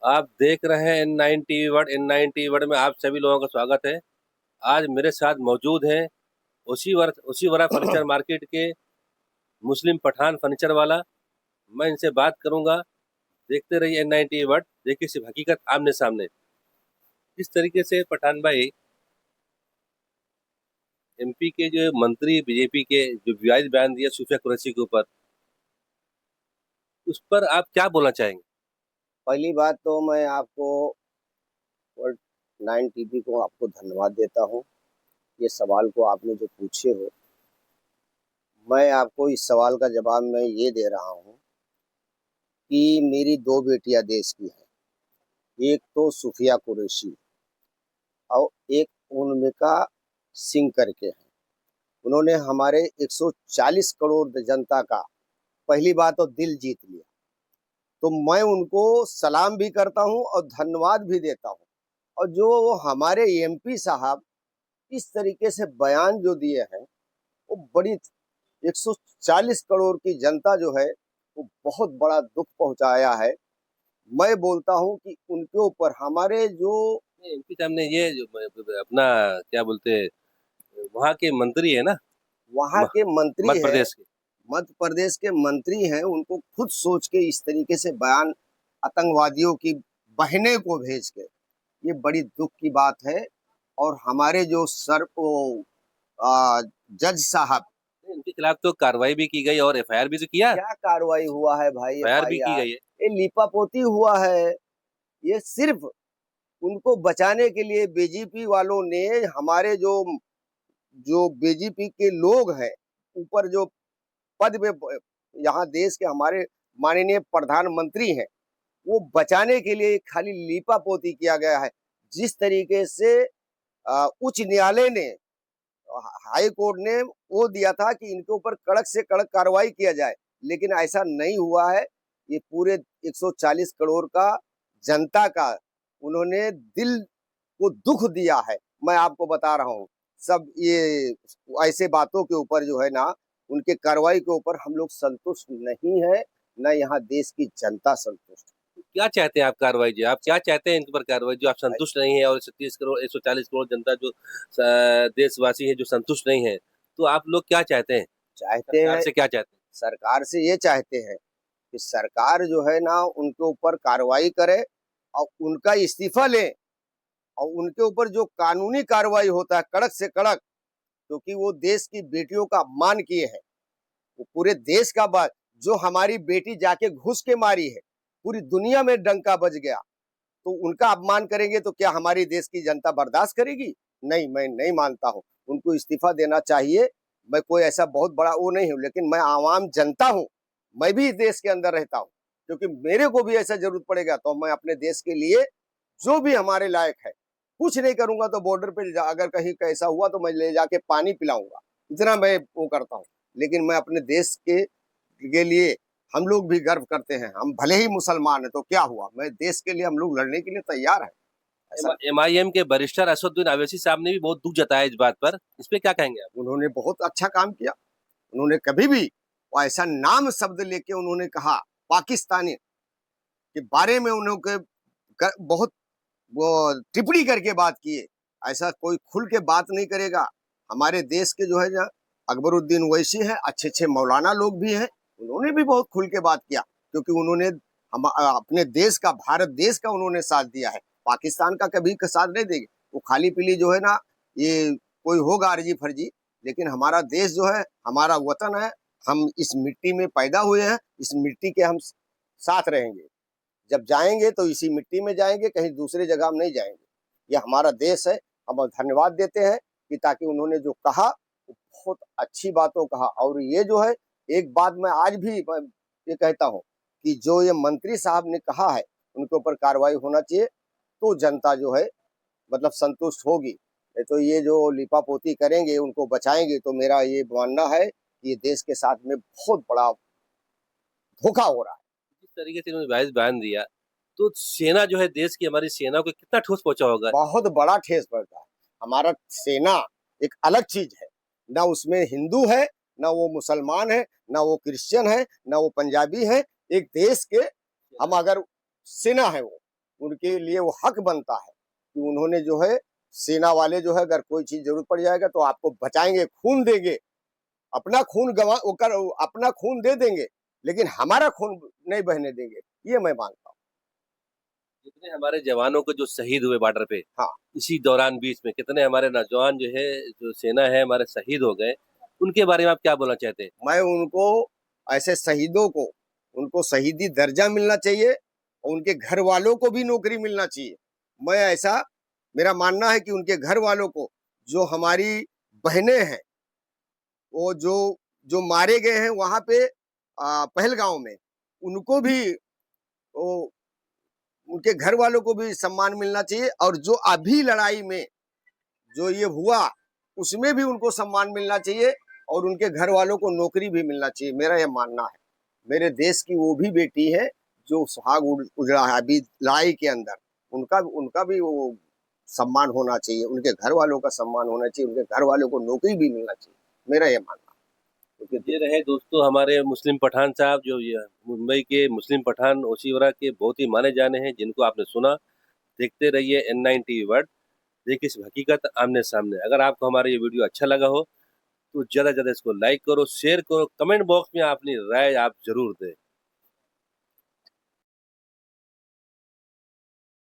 आप देख रहे हैं N9 TV world. N9 TV world में आप सभी लोगों का स्वागत है। आज मेरे साथ मौजूद हैं उसी वरा फर्नीचर मार्केट के मुस्लिम पठान फर्नीचर वाला। मैं इनसे बात करूंगा। देखते रहिए N9 टीवी वर्ल्ड, देखिए सिर्फ हकीकत आमने सामने। इस तरीके से पठान भाई, एमपी के जो मंत्री बीजेपी के जो विवादित बयान दिया सूफिया कुरैशी के ऊपर, उस पर आप क्या बोलना चाहेंगे? पहली बात तो मैं आपको वर्ल्ड 9 टीवी को आपको धन्यवाद देता हूँ। ये सवाल को आपने जो पूछे हो, मैं आपको इस सवाल का जवाब मैं ये दे रहा हूँ कि मेरी दो बेटियां देश की हैं। एक तो सुफिया कुरैशी और एक उर्मिका सिंह करके हैं। उन्होंने हमारे 140 करोड़ जनता का पहली बात तो दिल जीत लिया। तो मैं उनको सलाम भी करता हूँ और धन्यवाद भी देता हूँ। और जो वो हमारे एमपी साहब इस तरीके से बयान जो दिए हैं, वो बड़ी 140 करोड़ की जनता जो है वो बहुत बड़ा दुख पहुंचाया है। मैं बोलता हूं कि उनके ऊपर हमारे जो एमपी साहब ने ये जो अपना क्या बोलते हैं, वहाँ के मंत्री है ना, वहाँ के मंत्री मध्य है, प्रदेश के। मध्य प्रदेश के मंत्री हैं, उनको खुद सोच के इस तरीके से बयान आतंकवादियों की बहनें को भेज के, ये बड़ी दुख की बात है। और हमारे जो सर को जज साहब, इनके खिलाफ तो कार्रवाई भी की गई और एफआईआर भी तो किया। क्या कार्रवाई हुआ है भाई? एफआईआर भी की एफआईआर? गई है। ये लीपापोती हुआ है। ये सिर्फ उनको बचाने के लिए बीजेपी वालों ने, हमारे जो जो बीजेपी के लोग हैं ऊपर जो पद में, यहाँ देश के हमारे माननीय प्रधानमंत्री हैं, वो बचाने के लिए खाली लीपापोती किया गया है। जिस तरीके से उच्च न्यायालय ने, हाई कोर्ट ने वो दिया था कि इनके ऊपर कड़क से कड़क कार्रवाई किया जाए, लेकिन ऐसा नहीं हुआ है। ये पूरे 140 करोड़ का जनता का उन्होंने दिल को दुख दिया है। मैं आपको बता रहा हूँ, सब ये ऐसे बातों के ऊपर जो है ना, उनके कार्रवाई के ऊपर हम लोग संतुष्ट नहीं है, न यहाँ देश की जनता संतुष्ट क्या चाहते हैं आप कार्रवाई जी? आप क्या चाहते हैं इनके ऊपर कार्रवाई जो आप है। संतुष्ट नहीं है? और 30 करोड़ 140 करोड़ जनता जो देशवासी है जो संतुष्ट नहीं है, तो आप लोग क्या चाहते हैं? चाहते सरकार हैं, से क्या चाहते हैं? सरकार से ये चाहते हैं कि सरकार जो है ना उनके ऊपर कार्रवाई करे और उनका इस्तीफा ले, और उनके ऊपर जो कानूनी कार्रवाई होता है कड़क से कड़क, क्योंकि वो देश की बेटियों का अपमान किए हैं। वो पूरे देश का बात, जो हमारी बेटी जाके घुस के मारी है, पूरी दुनिया में डंका बज गया, तो उनका अपमान करेंगे तो क्या हमारी देश की जनता बर्दाश्त करेगी? नहीं, मैं नहीं मानता हूँ। उनको इस्तीफा देना चाहिए। मैं कोई ऐसा बहुत बड़ा वो नहीं हूँ, लेकिन मैं आवाम जनता हूँ। मैं भी देश के अंदर रहता हूँ, क्योंकि मेरे को भी ऐसा जरूरत पड़ेगा तो मैं अपने देश के लिए जो भी हमारे लायक है, कुछ नहीं करूंगा तो बॉर्डर पे अगर कहीं कैसा हुआ तो मैं ले जाके पानी पिलाऊंगा, इतना मैं वो करता हूँ। लेकिन मैं अपने देश के लिए, हम लोग भी गर्व करते हैं। हम भले ही मुसलमान है तो क्या हुआ, मैं देश के लिए, हम लोग लड़ने के लिए तैयार है। ऐसा एमआईएम के वरिष्ठ असदुद्दीन अवैसी साहब ने भी बहुत दुख जताया इस बात पर। इस पे क्या कहेंगे आप? उन्होंने बहुत अच्छा काम किया। उन्होंने कभी भी वो ऐसा नाम शब्द लेके उन्होंने कहा पाकिस्तानी के बारे में, उन्होंने बहुत वो टिप्पणी करके बात किए। ऐसा कोई खुल के बात नहीं करेगा। हमारे देश के जो है ना अकबरुद्दीन ओवैसी हैं, अच्छे अच्छे मौलाना लोग भी हैं, उन्होंने भी बहुत खुल के बात किया, क्योंकि उन्होंने हम अपने देश का, भारत देश का उन्होंने साथ दिया है। पाकिस्तान का कभी का साथ नहीं देंगे। वो खाली पीली जो है ना, ये कोई होगा अर्जी फर्जी, लेकिन हमारा देश जो है हमारा वतन है। हम इस मिट्टी में पैदा हुए हैं, इस मिट्टी के हम साथ रहेंगे। जब जाएंगे तो इसी मिट्टी में जाएंगे, कहीं दूसरे जगह हम नहीं जाएंगे। ये हमारा देश है। हम धन्यवाद देते हैं कि ताकि उन्होंने जो कहा वो बहुत अच्छी बातों कहा। और ये जो है, एक बात मैं आज भी ये कहता हूँ कि जो ये मंत्री साहब ने कहा है उनके ऊपर कार्रवाई होना चाहिए, तो जनता जो है मतलब संतुष्ट होगी। नहीं तो ये जो लिपापोती करेंगे, उनको बचाएंगे, तो मेरा ये मानना है कि ये देश के साथ में बहुत बड़ा धोखा हो रहा है। जिस तरीके से उन्होंने बयान दिया, तो सेना जो है, देश की हमारी सेना को कितना ठोस पहुंचा होगा? बहुत बड़ा ठेस पड़ता है। हमारा सेना एक अलग चीज है, ना उसमें हिंदू है, ना वो मुसलमान है, ना वो क्रिश्चियन है, ना वो पंजाबी है। एक देश के हम अगर सेना है, वो उनके लिए वो हक बनता है कि उन्होंने जो है सेना वाले जो है अगर कोई चीज जरूरत पड़ जाएगा तो आपको बचाएंगे, खून देंगे, अपना खून गवा कर अपना खून दे देंगे, लेकिन हमारा खून नहीं बहने देंगे, ये मैं मानता हूँ। जितने हमारे जवानों को जो शहीद हुए बॉर्डर पे, हाँ, इसी दौरान बीच में कितने हमारे नौजवान जो है, जो सेना है हमारे शहीद हो गए, उनके बारे में आप क्या बोलना चाहते हैं? मैं उनको ऐसे शहीदों को उनको शहीदी दर्जा मिलना चाहिए और उनके घर वालों को भी नौकरी मिलना चाहिए। मैं ऐसा मेरा मानना है कि उनके घर वालों को, जो हमारी बहनें हैं, वो जो जो मारे गए हैं वहां पे पहलगांव में, उनको भी वो उनके घर वालों को भी सम्मान मिलना चाहिए और जो अभी लड़ाई में जो ये हुआ उसमें भी उनको सम्मान मिलना चाहिए और उनके घर वालों को नौकरी भी मिलना चाहिए। मेरा यह मानना है। मेरे देश की वो भी बेटी है जो सुहाग उजड़ा है अभी लड़ाई के अंदर, उनका उनका भी वो सम्मान होना चाहिए, उनके घर वालों का सम्मान होना चाहिए, उनके घर वालों को नौकरी भी मिलना चाहिए। मेरा यह मानना है। क्योंकि ये रहे दोस्तों हमारे मुस्लिम पठान साहब, जो ये मुंबई के मुस्लिम पठान ओशीवरा के बहुत ही माने जाने हैं, जिनको आपने सुना। देखते रहिए N9 टीवी वर्ल्ड, देखिए इस हकीकत आमने सामने। अगर आपको हमारा ये वीडियो अच्छा लगा हो तो ज़्यादा से ज़्यादा इसको लाइक करो, शेयर करो, कमेंट बॉक्स में अपनी राय आप जरूर दें।